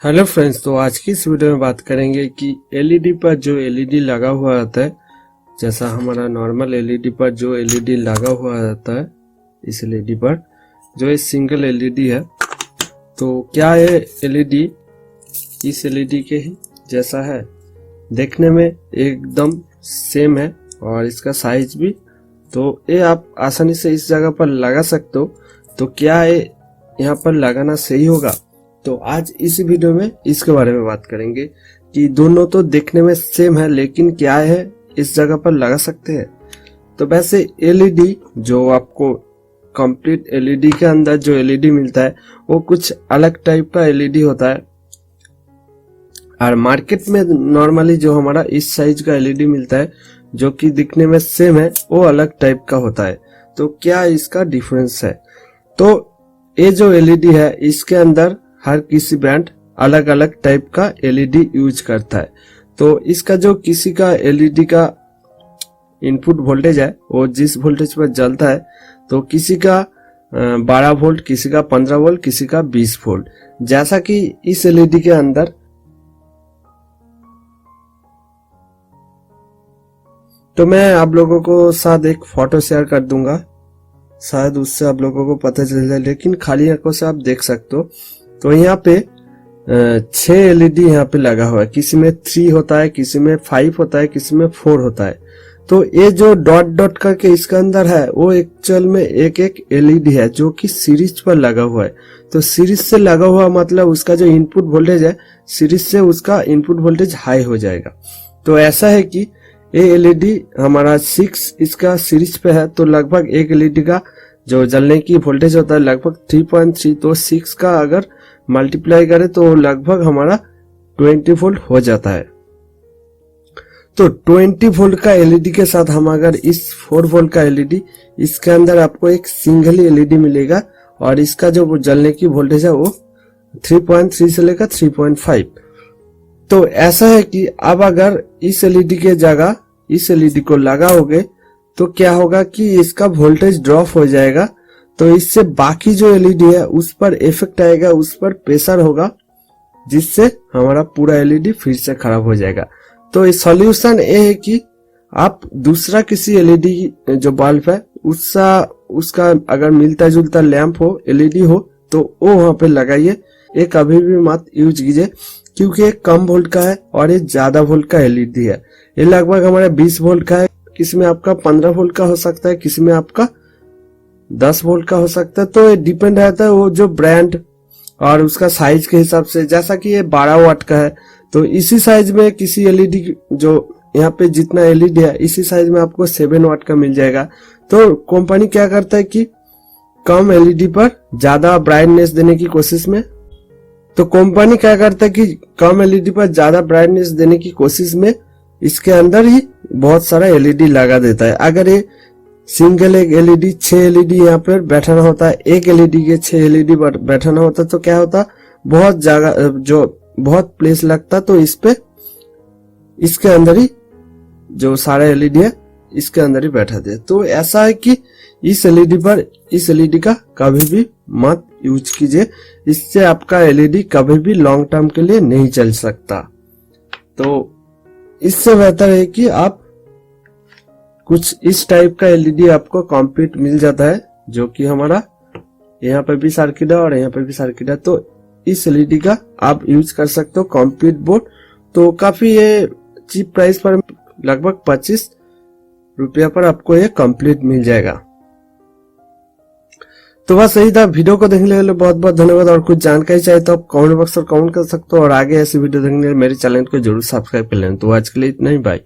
Hello friends, तो आज की इस वीडियो में बात करेंगे कि एलईडी पर जो एलईडी लगा हुआ रहता है, जैसा हमारा नॉर्मल एलईडी पर जो एलईडी लगा हुआ रहता है, इस एलईडी पर जो ये सिंगल एलईडी है, तो क्या ये एलईडी इस एलईडी के ही जैसा है? देखने में एकदम सेम है और इसका साइज भी। तो ये आप आसानी से इस जगह पर लगा सकते हो। तो क्या ये यहाँ पर लगाना सही होगा? तो आज इस वीडियो में इसके बारे में बात करेंगे कि दोनों तो देखने में सेम है, लेकिन क्या है इस जगह पर लगा सकते हैं। तो वैसे एलईडी जो आपको कंप्लीट एलईडी के अंदर जो एलईडी मिलता है वो कुछ अलग टाइप का एलईडी होता है, और मार्केट में नॉर्मली जो हमारा इस साइज का एलईडी मिलता है जो कि दिखने में सेम है, वो अलग टाइप का होता है। तो क्या इसका डिफरेंस है? तो ये जो एलईडी है इसके अंदर हर किसी ब्रांड अलग अलग टाइप का एलईडी यूज करता है। तो इसका जो किसी का एलईडी का इनपुट वोल्टेज है वो जिस वोल्टेज पर जलता है, तो किसी का 12 वोल्ट, किसी का 15 वोल्ट, किसी का 20 वोल्ट। जैसा कि इस एलईडी के अंदर तो मैं आप लोगों को साथ एक फोटो शेयर कर दूंगा, शायद उससे आप लोगों को पता चल जाए, लेकिन खाली आंखों से आप देख सकते हो। तो यहाँ पे 6 एलईडी यहाँ पे लगा हुआ है। किसी में 3 होता है, किसी में 5 होता है, किसी में 4 होता है। तो ये जो डॉट डॉट करके इसके अंदर है वो एक्चुअल में एक एक एलईडी है जो कि सीरीज पर लगा हुआ है। तो सीरीज से लगा हुआ मतलब उसका जो इनपुट वोल्टेज है, सीरीज से उसका इनपुट वोल्टेज हाई हो जाएगा। तो ऐसा है कि ये एलईडी हमारा 6 इसका सीरीज पे है, तो लगभग एक एलईडी का जो जलने की वोल्टेज होता है लगभग 3.3। तो 6 का अगर मल्टीप्लाई करें तो लगभग हमारा 20 वोल्ट हो जाता है। तो 20 वोल्ट का एलईडी के साथ हम अगर इस 4 वोल्ट का एलईडी, इसके अंदर आपको एक सिंगल एलईडी मिलेगा और इसका जो जलने की वोल्टेज है वो 3.3 से लेकर 3.5। तो ऐसा है कि अब अगर इस एलईडी के जगह इस एलईडी को लगाओगे तो क्या होगा कि इसका वोल्टेज ड्रॉप हो जाएगा। तो इससे बाकी जो एलईडी है उस पर इफेक्ट आएगा, उस पर प्रेशर होगा, जिससे हमारा पूरा एलईडी फिर से खराब हो जाएगा। तो इस सॉल्यूशन ये है कि आप दूसरा किसी एलईडी जो बल्ब है उसका अगर मिलता जुलता लैंप हो, एलईडी हो, तो वो वहां पे लगाइए। ये कभी भी मत यूज कीजिए, क्योंकि ये कम वोल्ट का है और ये ज्यादा वोल्ट का एलईडी है। ये लगभग हमारा 20 वोल्ट का है, किसी में आपका 15 वोल्ट का हो सकता है, किसी में आपका 10 वोल्ट का हो सकता है। तो ये डिपेंड रहता है वो जो ब्रांड और उसका साइज के हिसाब से। जैसा कि ये 12 वाट का है, तो इसी साइज में किसी एलईडी जो यहाँ पे जितना एलईडी है इसी साइज में आपको 7 वाट का मिल जाएगा। तो कंपनी क्या करता है कि कम एलईडी पर ज्यादा ब्राइटनेस देने की कोशिश में इसके अंदर ही बहुत सारा एलईडी लगा देता है। अगर ये सिंगल एक एलईडी 6 एलईडी यहाँ पर बैठाना होता है, एक एलईडी के 6 एलईडी बैठाना होता, तो क्या होता, बहुत जगह जो बहुत प्लेस लगता। तो इस पे इसके अंदर ही जो सारा एलईडी है इसके अंदर ही बैठा दे। तो ऐसा है कि इस एलईडी का कभी भी मत यूज कीजिए, इससे आपका एलईडी कभी भी लॉन्ग टर्म के लिए नहीं चल सकता। तो इससे बेहतर है कि आप कुछ इस टाइप का एलईडी आपको कंप्लीट मिल जाता है, जो कि हमारा यहाँ पे भी सर्किट है और यहाँ पे भी सर्किट है। तो इस एलईडी का आप यूज कर सकते हो कंप्लीट बोर्ड। तो काफी ये चीप प्राइस पर लगभग 25 रुपया पर आपको ये कंप्लीट मिल जाएगा। तो बस यही था। वीडियो को देखने के लिए बहुत बहुत धन्यवाद। और कुछ जानकारी चाहिए तो आप कमेंट बॉक्स पर कमेंट कर सकते हो, और आगे ऐसी वीडियो देखने के लिए मेरे चैनल को जरूर सब्सक्राइब कर लेना। तो आज के लिए इतना ही, बाय।